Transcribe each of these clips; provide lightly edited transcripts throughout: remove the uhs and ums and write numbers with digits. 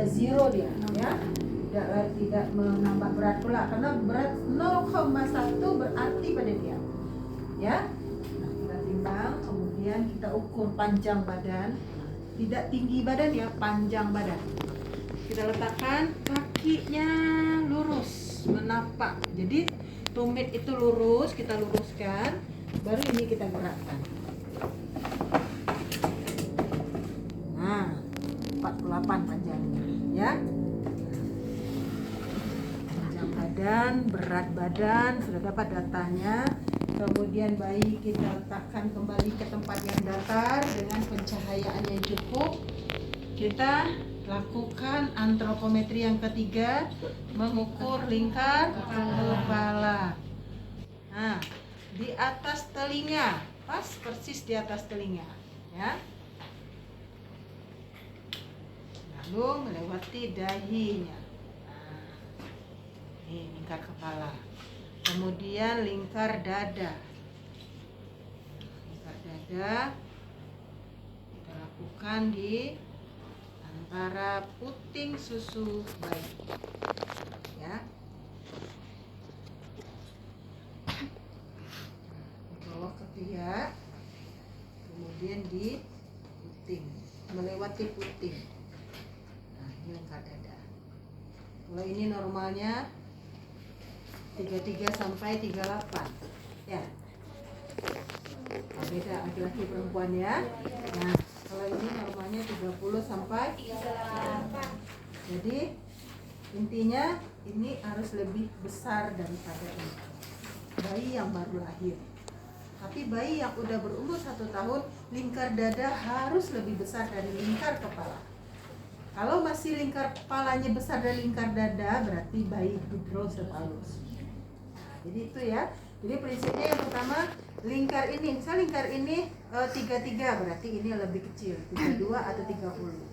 zero dia, ya. Tidak menambah berat pula, karena berat 0,1 berarti pada dia, ya. Nah, kita timbang, kemudian kita ukur panjang badan, tidak tinggi badan ya, panjang badan. Kita letakkan kakinya lurus, menapak. Jadi tumit itu lurus, kita luruskan, baru ini kita gerakkan. Nah, 48 panjangnya, ya. Panjang badan, berat badan, sudah dapat datanya. Kemudian bayi kita letakkan kembali ke tempat yang datar dengan pencahayaan yang cukup. Kita lakukan antropometri yang ketiga, mengukur lingkar kepala. Nah, di atas telinga, pas persis di atas telinga, ya. Lalu melewati dahinya. Nah, ini lingkar kepala. Kemudian lingkar dada. Lingkar dada kita lakukan di antara puting susu bayi, ya. Dibawa ke pihak, kemudian di puting, melewati puting. Nah, ini lingkar dada. Kalau ini normalnya 33 sampai 38, ya. Nah, beda laki-laki perempuan, ya. Nah, kalau ini normalnya 30 sampai 38. Jadi intinya ini harus lebih besar daripada ini. Bayi yang baru lahir. Tapi bayi yang udah berumur 1 tahun, lingkar dada harus lebih besar dari lingkar kepala. Kalau masih lingkar kepalanya besar dari lingkar dada, berarti bayi hidrocephalus. Jadi itu, ya. Jadi prinsipnya yang pertama, lingkar ini, misalnya lingkar ini 33, berarti ini lebih kecil, 32 atau 30.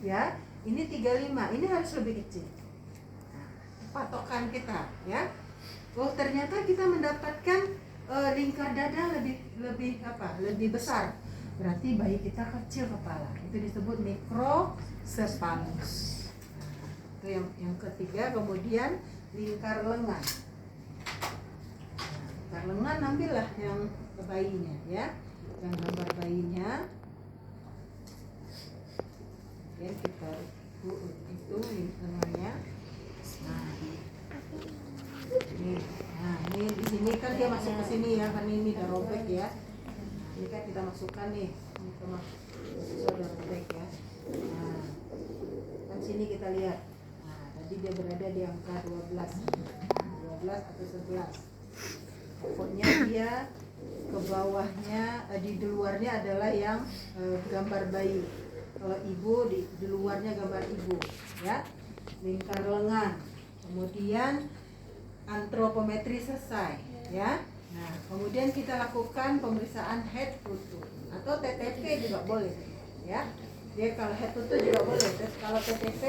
Ya, ini 35, ini harus lebih kecil. Nah, patokan kita, ya. Oh, ternyata kita mendapatkan lingkar dada lebih besar. Berarti bayi kita kecil kepala. Itu disebut microcephalus. Nah, itu yang ketiga. Kemudian lingkar lengan. Lingkar lengan ambillah yang bayinya, ya, yang gambar bayinya. Kemudian kita itu lengannya. Nah, ini di sini kan dia masuk ke sini, ya, kan ini udah robek, ya. Nah, ini kan kita masukkan nih, ini udah robek, ya. Nah, kan sini kita lihat. Nah, tadi dia berada di angka 12 atau 11. Pokoknya dia ke bawahnya, di luarnya adalah yang gambar bayi. Kalau ibu di luarnya gambar ibu, ya. Lingkar lengan. Kemudian antropometri selesai, ya. Nah, kemudian kita lakukan pemeriksaan head to toe atau TTP juga boleh, ya. Dia kalau head to toe juga boleh. Terus kalau TTP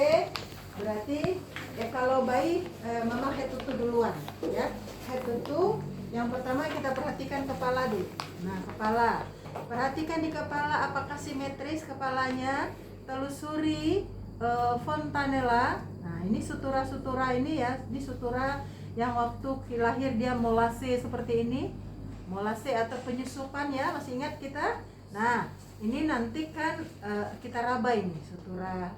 berarti ya kalau bayi memang head to toe duluan, ya. Head to toe yang pertama kita perhatikan kepala dulu. Nah, kepala. Perhatikan di kepala apakah simetris kepalanya, telusuri fontanella. Nah, ini sutura-sutura ini, ya. Ini sutura yang waktu lahir dia molase seperti ini. Molase atau penyusupan, ya. Masih ingat kita? Nah, ini nanti kan kita raba ini sutura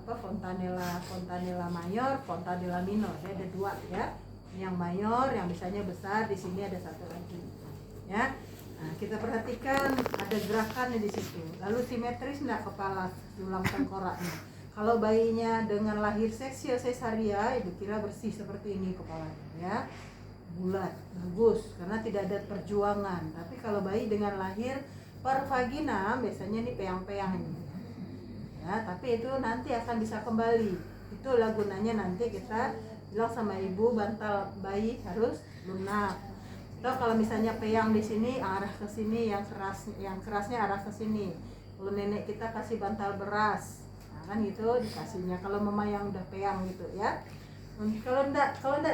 fontanella mayor, fontanella minor. Ada 2, ya. Yang mayor yang misalnya besar, di sini ada 1 lagi, ya. Nah, kita perhatikan ada gerakannya di situ. Lalu simetris enggak kepala tulang tengkoraknya. Kalau bayinya dengan lahir seksial cesaria, ibu kira bersih seperti ini kepalanya, ya. Bulat, bagus, karena tidak ada perjuangan. Tapi kalau bayi dengan lahir per vagina, biasanya ini peyang-peyang ini. Ya, tapi itu nanti akan bisa kembali. Itulah gunanya nanti kita bilang sama ibu, bantal bayi harus lunak. Atau kalau misalnya peyang di sini arah ke sini, yang kerasnya arah ke sini. Kalau nenek kita kasih bantal beras, nah kan gitu dikasihnya. Kalau mama yang udah peyang gitu, ya. Kalau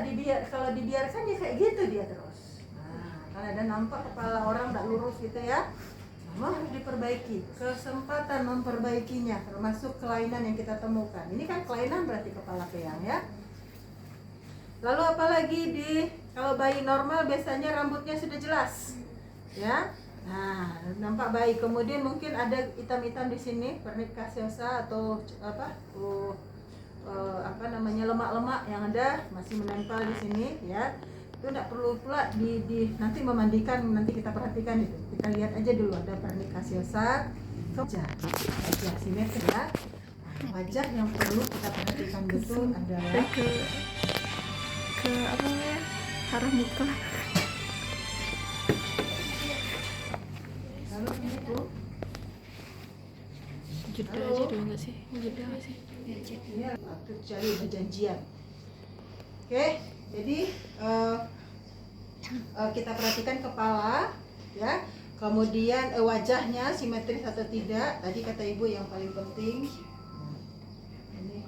dibiarkan ya kayak gitu dia terus. Nah, kan ada nampak kepala orang enggak lurus gitu, ya. Nah, Memang harus diperbaiki. Kesempatan memperbaikinya termasuk kelainan yang kita temukan. Ini kan kelainan berarti kepala keang ya. Lalu apalagi kalau bayi normal biasanya rambutnya sudah jelas ya. Nah, nampak baik. Kemudian mungkin ada hitam-hitam di sini, pernika caseosa atau lemak-lemak yang ada masih menempel di sini ya. Itu tidak perlu pula nanti memandikan, nanti kita perhatikan itu. Kita lihat aja dulu ada pernika caseosa, wajah simetris ya. Wajah yang perlu kita perhatikan betul adalah ke apa ya, arah muka. Lalu ini tuh Jeda aja dulu nggak sih? Jeda nggak sih? ya, waktu cari udah janjian. Oke, jadi kita perhatikan kepala ya, kemudian wajahnya simetris atau tidak. Tadi kata ibu yang paling penting ini.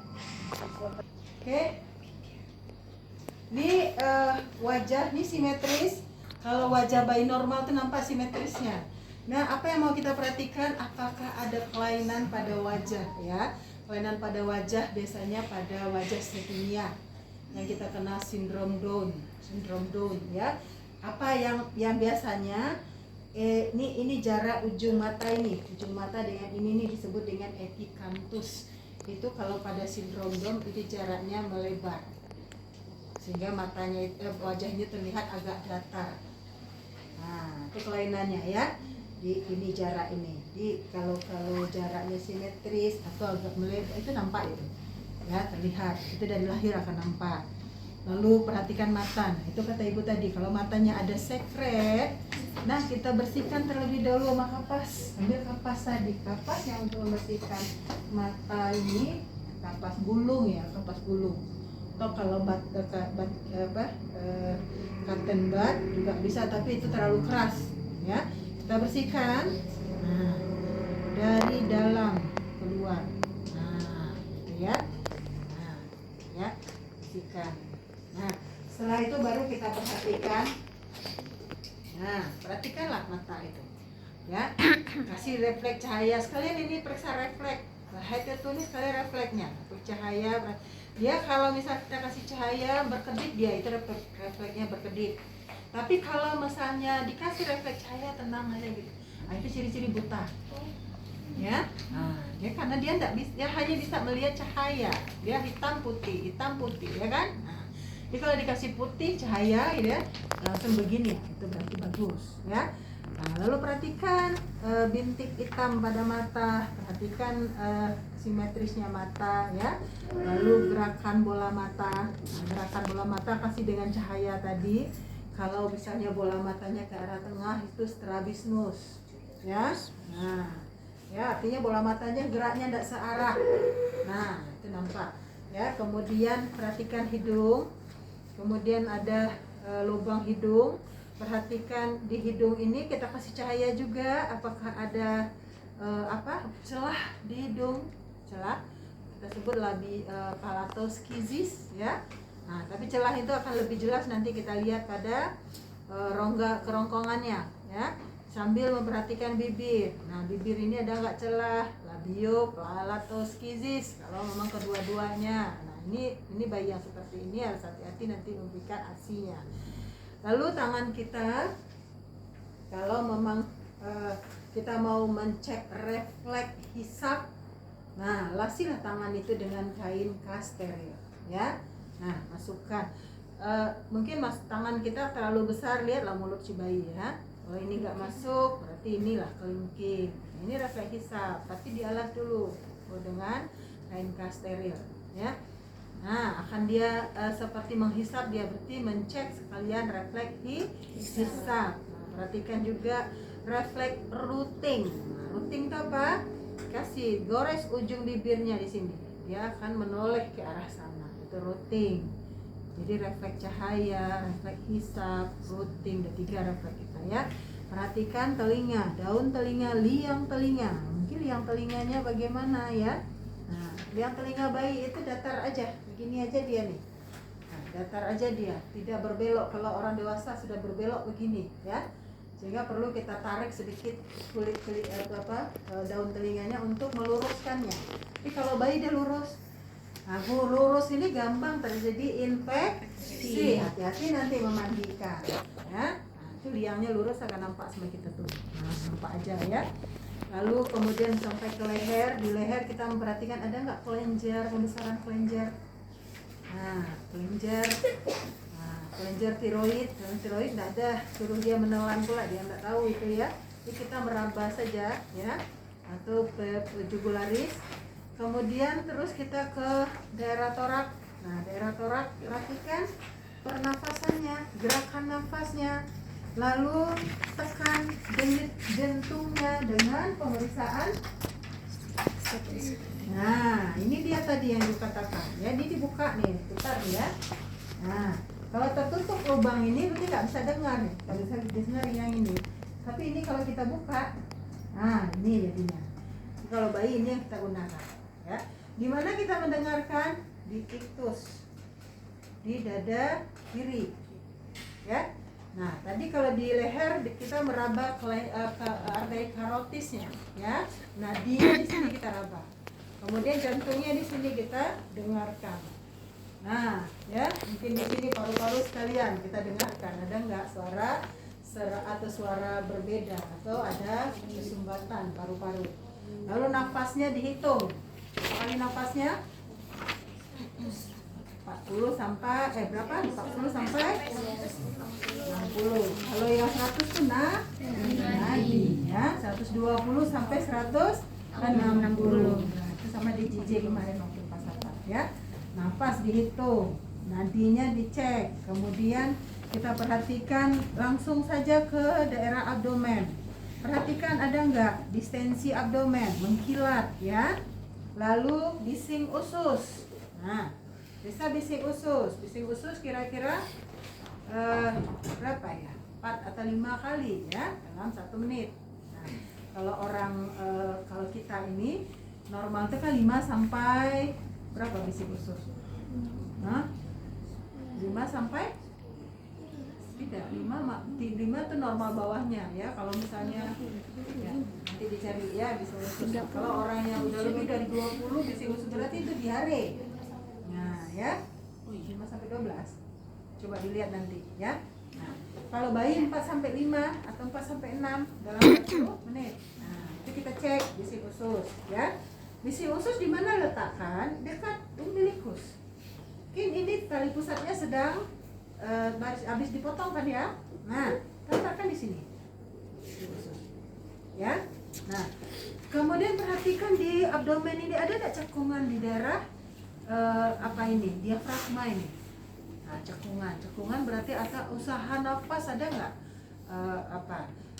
Oke, ini wajah ini simetris. Kalau wajah bayi normal itu nampak simetrisnya. Nah, apa yang mau kita perhatikan? Apakah ada kelainan pada wajah ya? Kelainan pada wajah biasanya pada wajah Stephenia yang kita kenal sindrom Down ya. Apa yang biasanya ini jarak ujung mata dengan ini disebut dengan epicanthus. Itu kalau pada sindrom Down itu jaraknya melebar sehingga wajahnya terlihat agak datar. Nah, itu kelainannya ya. Ini jarak ini. Kalau jaraknya simetris atau agak melebar itu nampak itu. Ya, terlihat. Itu dari lahir akan nampak. Lalu perhatikan mata. Nah, itu kata ibu tadi, kalau matanya ada sekret, nah kita bersihkan terlebih dahulu sama kapas. Ambil kapas tadi, kapas yang untuk membersihkan mata ini, kapas gulung ya, kapas gulung. Atau kalau cotton bud juga bisa, tapi itu terlalu keras ya. Kita bersihkan, nah, dari dalam keluar, nah, ya, bersihkan. Nah, setelah itu baru kita perhatikan. Nah, perhatikanlah mata itu, ya, kasih refleks cahaya sekalian. Ini periksa refleks. Head itu nih sekali refleksnya, cahaya. Dia kalau misal kita kasih cahaya berkedip, dia itu refleksnya berkedip. Tapi kalau misalnya dikasih refleks cahaya tenang aja gitu, nah, itu ciri-ciri buta ya. Nah, karena dia hanya bisa melihat cahaya, dia hitam putih ya kan. Nah, jadi kalau dikasih putih cahaya gitu ya, langsung begini ya, itu berarti bagus ya. Nah, lalu perhatikan bintik hitam pada mata, perhatikan simetrisnya mata ya. Lalu gerakan bola mata. Nah, gerakan bola mata kasih dengan cahaya tadi. Kalau misalnya bola matanya ke arah tengah itu strabismus ya. Nah, ya artinya bola matanya geraknya tidak searah. Nah, itu nampak ya. Kemudian perhatikan hidung. Kemudian ada lubang hidung. Perhatikan di hidung ini kita kasih cahaya juga, apakah ada celah di hidung. Celah kita sebut palatoskizis ya. Nah, tapi celah itu akan lebih jelas nanti kita lihat pada rongga kerongkongannya ya. Sambil memperhatikan bibir. Nah, bibir ini ada nggak celah? Labio palatoskizis kalau memang kedua-duanya. Nah, ini bayi yang seperti ini harus hati-hati nanti memberikan ASI-nya. Lalu tangan kita, kalau memang kita mau mencek refleks hisap, nah lasilah tangan itu dengan kain steril ya. Nah, masukkan. Mungkin tangan kita terlalu besar, lihatlah mulut si bayi ya. Kalau ini nggak masuk, berarti inilah kelingking. Ini refleks hisap, tapi dialas dulu dengan kain steril ya. Nah, akan dia seperti menghisap, dia berarti mencek sekalian refleks hisap. Nah, perhatikan juga refleks routing. Nah, routing itu apa? Kasih gores ujung bibirnya di sini. Dia akan menoleh ke arah sana. Itu routing. Jadi refleks cahaya, refleks hisap, routing, ada 3 refleks kita ya. Perhatikan telinga, daun telinga, liang telinga. Mungkin liang telinganya bagaimana ya? Nah, liang telinga bayi itu datar aja, begini aja dia nih. Nah, datar aja dia, tidak berbelok. Kalau orang dewasa sudah berbelok begini ya. sehingga perlu kita tarik sedikit daun telinganya untuk meluruskannya. Tapi kalau bayi dia lurus, nah lurus ini gampang terjadi infeksi. Hati-hati nanti memandikan, ya. Nah, itu liangnya lurus akan nampak sama kita tuh. Nah, nampak aja ya. Lalu kemudian sampai ke leher. Di leher kita memperhatikan ada nggak kelenjar, pembesaran kelenjar. Nah, kelenjar. Nah, kelenjar tiroid. Dan tiroid nggak ada, suruh dia menelan pula, dia nggak tahu itu ya. Jadi kita meraba saja ya, atau jugularis. Kemudian terus kita ke daerah torak. Nah, daerah torak perhatikan pernafasannya, gerakan nafasnya. Lalu tekan denyut jantungnya dengan pemeriksaan. Nah, ini dia tadi yang dikatakan. Ya, ini dibuka nih, putar ya. Nah, kalau tertutup lubang ini berarti nggak bisa dengar nih. Nggak bisa dengar yang ini. Tapi ini kalau kita buka, nah ini jadinya. Kalau bayi ini yang kita gunakan. Ya, di mana kita mendengarkan? Di iktus, di dada kiri. Ya. Nah, tadi kalau di leher kita meraba ke arteria karotisnya, ya. Nadinya di sini kita raba. Kemudian jantungnya di sini kita dengarkan. Nah, ya, mungkin di sini paru-paru sekalian kita dengarkan. Ada nggak suara atau suara berbeda atau ada kesumbatan paru-paru. Lalu nafasnya dihitung. Kali nafasnya 40 sampai berapa? 40 sampai 60. Kalau yang 100 tuh nadi ya, 120 sampai 160. Nah, itu sama di JJ kemarin waktu pas apa ya. Nafas dihitung, nadinya dicek. Kemudian kita perhatikan langsung saja ke daerah abdomen. Perhatikan ada enggak distensi abdomen, mengkilat ya. Lalu bising usus. Nah, bisa bising usus. Bising usus kira-kira berapa ya? 4 atau 5 kali ya dalam 1 menit. Nah, kalau kita ini normal itu kan 5 sampai berapa bising usus? Nah, 5 sampai tidak 5 tuh normal bawahnya ya. Kalau misalnya ya, nanti dicari ya bising usus. Kalau orang yang udah lebih dari 20 bising usus berarti itu diare. Nah, ya. 5 sampai 12. Coba dilihat nanti ya. Nah, kalau bayi 4 sampai 5 atau 4 sampai 6 dalam 10 menit. Nah, itu kita cek bising usus ya. Bising usus di mana letakkan? Dekat umbilikus. Mungkin ini tali pusatnya sedang habis dipotong kan ya. Nah, letakkan di sini. Bising usus. Ya. Nah, kemudian perhatikan di abdomen ini ada enggak cekungan di daerah diafragma ini. Nah, cekungan berarti ada usaha nafas ada nggak?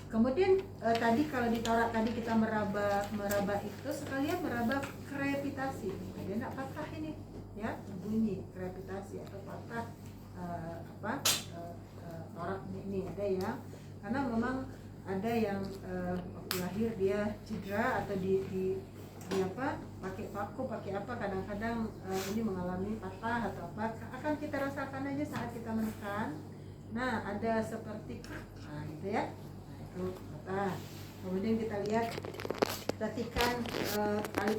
Kemudian tadi kalau di torak tadi kita meraba itu sekalian meraba krepitasi. Dia nggak patah ini, ya bunyi krepitasi atau patah torak ini ada ya. Karena memang ada yang waktu lahir dia cedera atau pakai paku, pakai apa, kadang-kadang ini mengalami patah atau apa, akan kita rasakan aja saat kita menekan. Nah, ada seperti gitu ya. Nah, itu patah. Kemudian kita lihat, perhatikan tali